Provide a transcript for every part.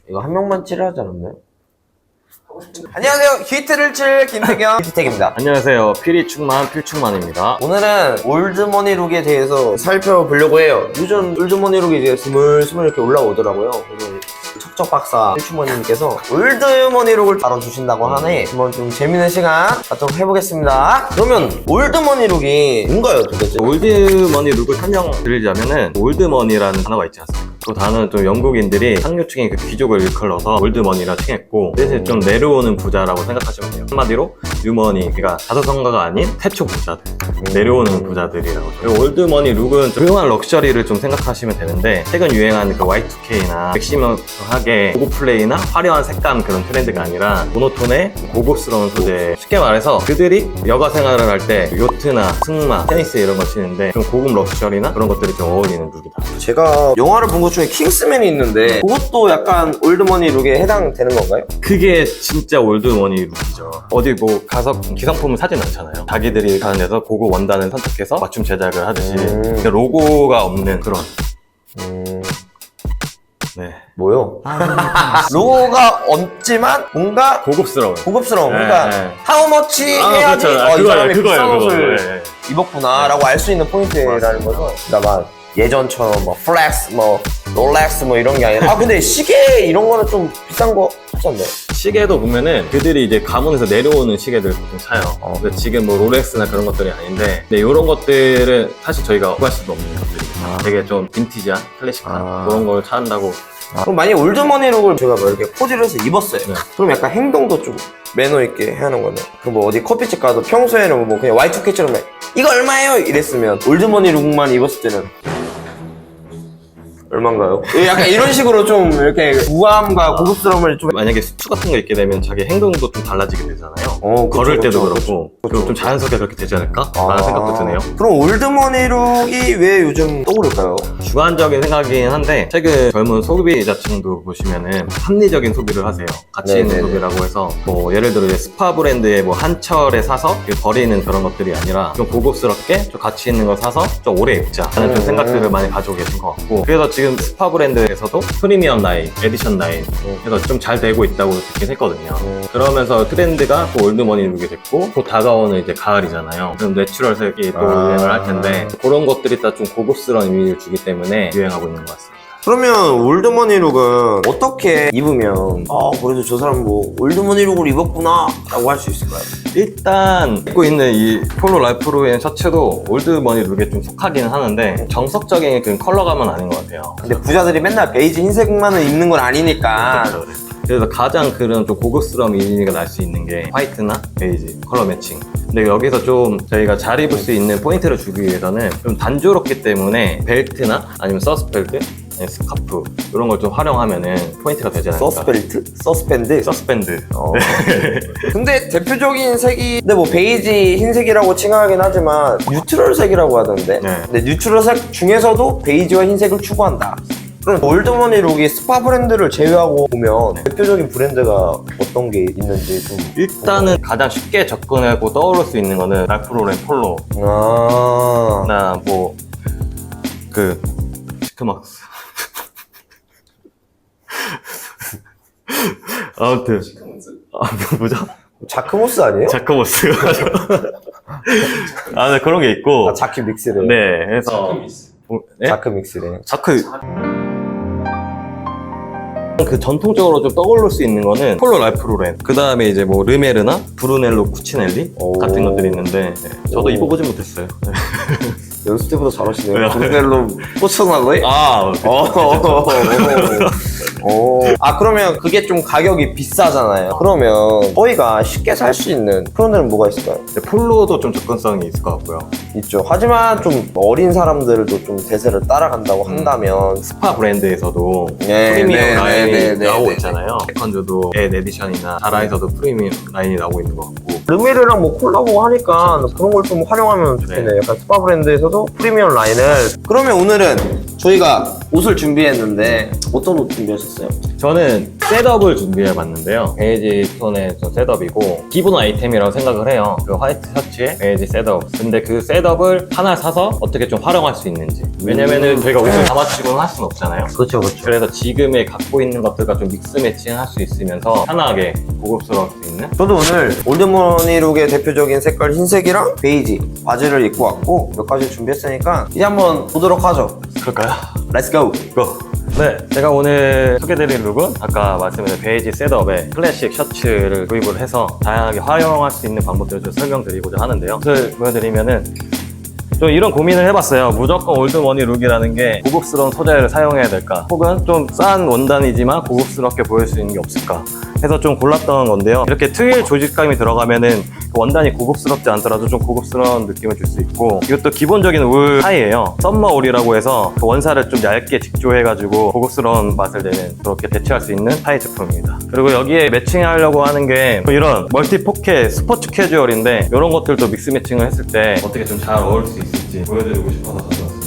이거 한 명만 칠하지 않았나요? 안녕하세요. 휘트를 칠 김태경 휘트택입니다. 안녕하세요. 피리충만 필충만입니다. 오늘은 올드머니 룩에 대해서 살펴보려고 해요. 요즘 올드머니 룩이 이제 스물스물 이렇게 올라오더라고요. 그래서 척척박사 필충머니님께서 올드머니 룩을 다뤄주신다고 하네. 한번 좀 재밌는 시간 갖도록 해보겠습니다. 그러면 올드머니 룩이 뭔가요 도대체? 올드머니 룩을 설명드리자면은 올드머니라는 단어가 있지 않습니까? 그 단어는 좀 영국인들이 상류층의 그 귀족을 일컬어서 올드머니라 칭했고 대신 좀 내려오는 부자라고 생각하시면 돼요. 한마디로 뉴머니, 그러니까 다소성가가 아닌 태초 부자들, 내려오는 부자들이라고. 그리고 올드머니 룩은 좀 조용한 럭셔리를 좀 생각하시면 되는데 최근 유행하는 그 Y2K나 맥시멀하게 고급 플레이나 화려한 색감 그런 트렌드가 아니라 모노톤의 고급스러운 소재. 쉽게 말해서 그들이 여가 생활을 할 때 요트나 승마, 테니스 이런 거 치는데 좀 고급 럭셔리나 그런 것들이 좀 어울리는 룩이다. 제가 영화를 본 것 중에 킹스맨이 있는데 그것도 약간 올드머니 룩에 해당되는 건가요? 그게 진짜 올드머니 룩이죠. 어디 뭐 가서 기성품을 사진 않잖아요. 자기들이 가는 데서 고급 원단을 선택해서 맞춤 제작을 하듯이 그러니까 로고가 없는 그런 네. 뭐요? 로고가 없지만 뭔가 고급스러운 그러니까 네. 하우머치 해야지 그렇죠. 이 사람이 비싼 그거예요. 옷을 네. 입었구나 라고 알 수 있는 포인트라는 거죠. 그러니까 막 예전처럼 뭐 플렉스, 뭐 롤렉스 뭐 이런 게 아니라 근데 시계 이런 거는 좀 비싼 거 하지 않나요? 시계도 보면은 그들이 이제 가문에서 내려오는 시계들 보통 사요. 근데 지금 뭐 롤렉스나 그런 것들이 아닌데 근데 이런 것들은 사실 저희가 구할 수도 없는 것들이에요. 되게 좀 빈티지한, 클래식한 그런 걸 찾는다고. 그럼 만약에 올드머니 룩을 제가 뭐 이렇게 포즈를 해서 입었어요. 네. 그럼 약간 행동도 좀 매너 있게 해야 하는 거네. 그 뭐 어디 커피집 가도 평소에는 뭐 그냥 Y2K처럼 이거 얼마예요? 이랬으면 올드머니 룩만 입었을 때는 얼마인가요? 약간 이런 식으로 좀 이렇게 우아함과 고급스러움을 좀 만약에 수트 같은 거 입게 되면 자기 행동도 좀 달라지게 되잖아요. 걸을 그쵸, 때도 그쵸, 그렇고 그리고 좀 자연스럽게 그렇게 되지 않을까? 라는 생각도 드네요. 그럼 올드머니 룩이 왜 요즘 떠오를까요? 주관적인 생각이긴 한데 최근 젊은 소비자층도 보시면은 합리적인 소비를 하세요. 가치 있는 소비라고 해서 뭐 예를 들어 이제 스파 브랜드의 뭐 한철에 사서 버리는 그런 것들이 아니라 좀 고급스럽게 좀 가치 있는 걸 사서 좀 오래 입자 하는 좀 생각들을 많이 가지고 계신 것 같고 그래서 지금 스파 브랜드에서도 프리미엄 라인, 에디션 라인 그래서 좀 잘 되고 있다고 듣긴 했거든요. 그러면서 트렌드가 또 올드머니 룩이 됐고 또 다가오는 이제 가을이잖아요. 그럼 내추럴색이 또 유행을 할 텐데 그런 것들이 다 좀 고급스러운 이미지를 주기 때문에 유행하고 있는 것 같습니다. 그러면 올드머니 룩은 어떻게 입으면 그래도 저 사람 뭐 올드머니 룩을 입었구나 라고 할 수 있을까요? 일단 입고 있는 이 폴로 랄프로의 셔츠도 올드머니 룩에 좀 속하기는 하는데 정석적인 그 컬러감은 아닌 것 같아요. 근데 부자들이 맨날 베이지 흰색만을 입는 건 아니니까 그래서 가장 그런 좀 고급스러운 이미지가 날 수 있는 게 화이트나 베이지 컬러 매칭. 근데 여기서 좀 저희가 잘 입을 수 있는 포인트를 주기 위해서는 좀 단조롭기 때문에 벨트나 아니면 서스펠트, 스카프 이런 걸 좀 활용하면은 포인트가 되지 않을까. 서스펠트? 서스펜드? 서스펜드. 근데 대표적인 색이 근데 뭐 베이지 흰색이라고 칭하긴 하지만 뉴트럴 색이라고 하던데 네. 근데 뉴트럴 색 중에서도 베이지와 흰색을 추구한다. 그럼 올드머니 룩이 스파 브랜드를 제외하고 보면 대표적인 브랜드가 어떤 게 있는지 좀 일단은 가장 쉽게 접근하고 떠오를 수 있는 거는 랄프로렌 폴로 나 뭐 그 시크막스 아무튼 뭐죠? 자크모스 아니에요? 자크모스 네, 그런 게 있고 자크 믹스래. 네 해서 네? 자크 믹스래. 자크 그 전통적으로 좀 떠오를 수 있는 거는 폴로 랄프로렌 그 다음에 이제 뭐 르메르나 브루넬로 쿠치넬리 같은 것들이 있는데 저도 입어보진 못했어요. 연습 때보다 잘하시네요. 네. 브루넬로 포천할로이? 그러면 그게 좀 가격이 비싸잖아요. 그러면 저희가 쉽게 살 수 있는 그런 데는 뭐가 있을까요? 폴로도 좀 접근성이 있을 것 같고요. 있죠. 하지만 좀 어린 사람들도 좀 대세를 따라간다고 한다면 스파 브랜드에서도 네, 프리미엄 라인이 네, 나오고 네. 있잖아요. 세컨즈도 엔 에디션이나 자라에서도 프리미엄 라인이 나오고 있는 것 같고 르메르랑 뭐 콜라보 하니까 그런 걸 좀 활용하면 좋겠네요. 약간 스파 브랜드에서도 프리미엄 라인을. 그러면 오늘은 저희가 옷을 준비했는데 어떤 옷 준비하셨어요? 저는 셋업을 준비해봤는데요. 베이지 베이지 톤의 좀 셋업이고 기본 아이템이라고 생각을 해요. 그 화이트 셔츠에 베이지 셋업. 근데 그 셋업을 하나 사서 어떻게 좀 활용할 수 있는지. 왜냐면은 저희가 옷을 다 맞추고는 할 수는 없잖아요. 그렇죠, 그렇죠. 그래서 지금의 갖고 있는 것들과 좀 믹스 매칭 할 수 있으면서 편하게 고급스러울 수 있는. 저도 오늘 올드머니룩의 대표적인 색깔 흰색이랑 베이지 바지를 입고 왔고 몇 가지 준비했으니까 이제 한번 보도록 하죠. 그럴까요? Let's go! 고! 네, 제가 오늘 소개드릴 룩은 아까 말씀드린 베이지 셋업에 클래식 셔츠를 구입을 해서 다양하게 활용할 수 있는 방법들을 좀 설명드리고자 하는데요. 그것을 보여드리면은 좀 이런 고민을 해봤어요. 무조건 올드머니 룩이라는 게 고급스러운 소재를 사용해야 될까? 혹은 좀 싼 원단이지만 고급스럽게 보일 수 있는 게 없을까? 해서 좀 골랐던 건데요. 이렇게 트윌 조직감이 들어가면은 원단이 고급스럽지 않더라도 좀 고급스러운 느낌을 줄 수 있고, 이것도 기본적인 울 타이예요. 썸머 울이라고 해서 그 원사를 좀 얇게 직조해가지고 고급스러운 맛을 내는, 그렇게 대체할 수 있는 타이 제품입니다. 그리고 여기에 매칭하려고 하는 게 이런 멀티 포켓 스포츠 캐주얼인데, 이런 것들도 믹스 매칭을 했을 때 어떻게 좀 잘 어울릴 수 있을지 보여드리고 싶어서 가져왔습니다.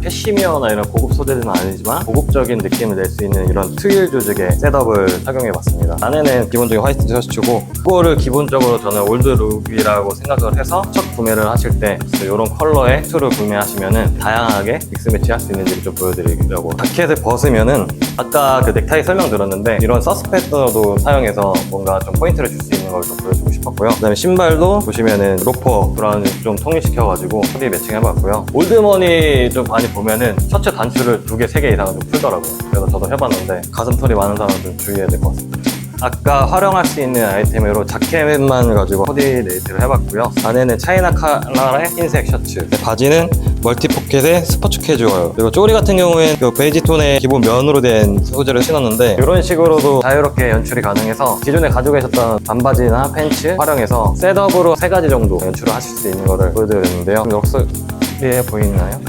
캐시미어나 이런 고급 소재들은 아니지만 고급적인 느낌을 낼 수 있는 이런 트윌 조직의 셋업을 착용해봤습니다. 안에는 기본적인 화이트 셔츠고, 이거를 기본적으로 저는 올드룩이라고 생각을 해서 첫 구매를 하실 때 이런 컬러의 슈트를 구매하시면은 다양하게 믹스 매치 할 수 있는지를 좀 보여드리려고. 자켓을 벗으면은 아까 그 넥타이 설명드렸는데 이런 서스펜더도 사용해서 뭔가 좀 포인트를 줄 수 있는 걸 좀 보여주고 싶었고요. 그 다음에 신발도 보시면은 로퍼 브라운 좀 통일시켜가지고 코디 매칭해봤고요. 올드머니 좀 많이 보면은 셔츠 단추를 2개, 3개 이상은 좀 풀더라고요. 그래서 저도 해봤는데 가슴털이 많은 사람은 좀 주의해야 될 것 같습니다. 아까 활용할 수 있는 아이템으로 자켓만 가지고 코디네이트를 해봤고요. 안에는 차이나 컬러의 흰색 셔츠, 바지는 멀티 포켓의 스포츠 캐주얼, 그리고 쪼리 같은 경우에는 그 베이지 톤의 기본 면으로 된 소재를 신었는데 이런 식으로도 자유롭게 연출이 가능해서 기존에 가지고 계셨던 반바지나 팬츠 활용해서 셋업으로 3가지 정도 연출을 하실 수 있는 것을 보여드렸는데요. 역설리해 보이나요?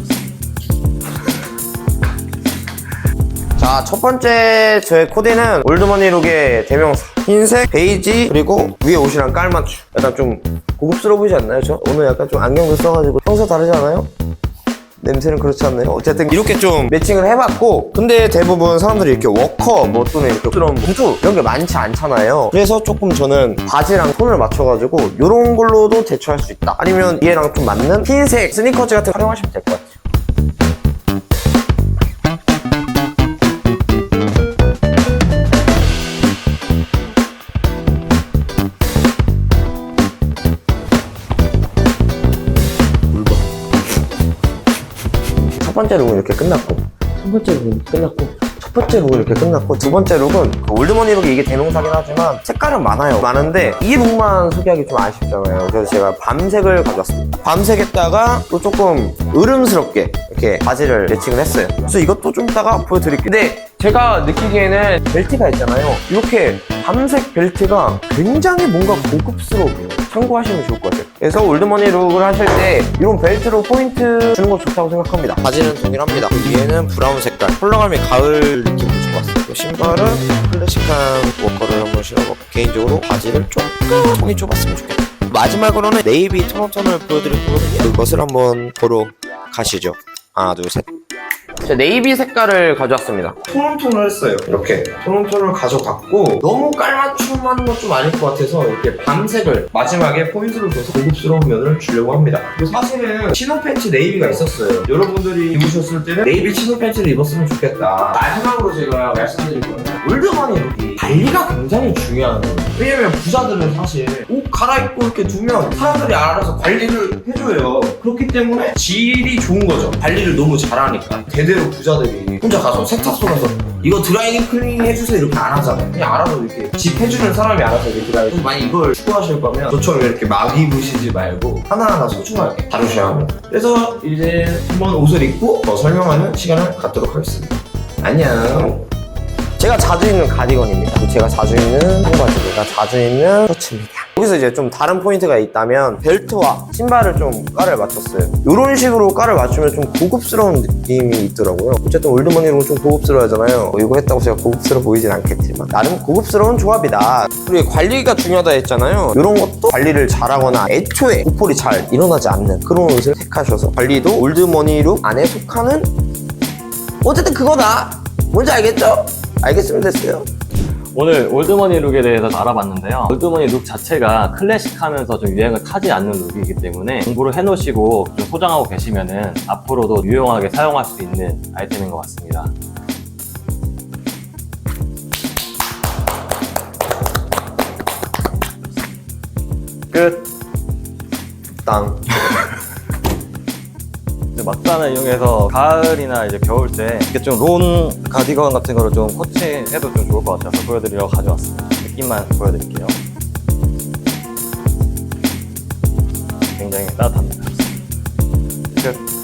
자, 첫 번째 저의 코디는 올드머니 룩의 대명사 흰색, 베이지, 그리고 위에 옷이랑 깔맞춤. 약간 좀 고급스러워 보이지 않나요? 저 오늘 약간 좀 안경도 써가지고 평소 다르지 않아요? 냄새는 그렇지 않나요? 어쨌든 이렇게 좀 매칭을 해봤고, 근데 대부분 사람들이 이렇게 워커 뭐 또는 이렇게 그런 구두 이런 게 많지 않잖아요. 그래서 조금 저는 바지랑 톤을 맞춰가지고 이런 걸로도 대처할 수 있다, 아니면 얘랑 좀 맞는 흰색 스니커즈 같은 거 활용하시면 될 것 같아요. 첫 번째 룩은 이렇게 끝났고, 첫 번째 룩은 끝났고, 첫 번째 룩은 이렇게 끝났고, 두 번째 룩은 그 올드머니 룩이 이게 대명사긴 하지만 색깔은 많은데 이 룩만 소개하기 좀 아쉽잖아요. 그래서 제가 밤색을 가져왔습니다. 밤색에다가 또 조금 으름스럽게 이렇게 바지를 매칭을 했어요. 그래서 이것도 좀 이따가 보여드릴게요. 근데 제가 느끼기에는 벨트가 있잖아요. 이렇게 밤색 벨트가 굉장히 뭔가 고급스러워 보여요. 참고하시면 좋을 것 같아요. 그래서 올드머니 룩을 하실 때 이런 벨트로 포인트 주는 거 좋다고 생각합니다. 바지는 동일합니다. 위에는 브라운 색깔, 컬러감이 가을 느낌으로 좋았어요. 신발은 클래식한 워커를 한번 신어봤고, 개인적으로 바지를 조금 통이 좁았으면 좋겠다. 마지막으로는 네이비 톤온톤을 보여드릴 거거든요. 그것을 한번 보러 가시죠. 하나, 둘, 셋. 제가 네이비 색깔을 가져왔습니다. 톤온톤을 했어요. 이렇게 톤온톤을 가져갔고, 너무 깔맞춤하는 건 좀 아닐 것 같아서 이렇게 밤색을 마지막에 포인트를 줘서 고급스러운 면을 주려고 합니다. 그리고 사실은 치노 팬츠 네이비가 있었어요. 여러분들이 입으셨을 때는 네이비 치노 팬츠를 입었으면 좋겠다. 마지막으로 제가 말씀드릴 거는 올드머니 룩이 관리가 굉장히 중요한 거예요. 왜냐면 부자들은 사실 옷 갈아입고 이렇게 두면 사람들이 알아서 관리를 해줘요. 그렇기 때문에 질이 좋은 거죠. 관리를 너무 잘하니까. 대대로 부자들이 혼자 가서 세탁소에서 이거 드라이닝 클리닝 해주세요 이렇게 안 하잖아요. 그냥 알아서 이렇게 집 해주는 사람이 알아서 이렇게 드라이닝. 만약 이걸 추구하실 거면 저처럼 이렇게 막 입으시지 말고 하나하나 소중하게 다루셔야 합니다. 그래서 이제 한번 옷을 입고 더 설명하는 시간을 갖도록 하겠습니다. 안녕. 제가 자주 입는 가디건입니다. 제가 자주 입는 청바지, 제가 자주 입는 셔츠입니다. 여기서 이제 좀 다른 포인트가 있다면 벨트와 신발을 좀 깔을 맞췄어요. 이런 식으로 깔을 맞추면 좀 고급스러운 느낌이 있더라고요. 어쨌든 올드머니룩은 좀 고급스러워하잖아요. 이거 했다고 제가 고급스러워 보이진 않겠지만 나름 고급스러운 조합이다. 그리고 관리가 중요하다 했잖아요. 이런 것도 관리를 잘하거나 애초에 보풀이 잘 일어나지 않는 그런 옷을 택하셔서 관리도 올드머니룩 안에 속하는 어쨌든 그거다. 뭔지 알겠죠? 알겠으면 됐어요. 오늘 올드머니 룩에 대해서 알아봤는데요. 올드머니 룩 자체가 클래식하면서 좀 유행을 타지 않는 룩이기 때문에 공부를 해놓으시고 좀 소장하고 계시면은 앞으로도 유용하게 사용할 수 있는 아이템인 것 같습니다. 끝. 땅. 이제 막단을 이용해서 가을이나 이제 겨울 때 이렇게 좀 론 가디건 같은 거를 좀 코치해도 좀 좋을 것 같아서 보여드리려고 가져왔습니다. 느낌만 보여드릴게요. 굉장히 따뜻합니다. 끝.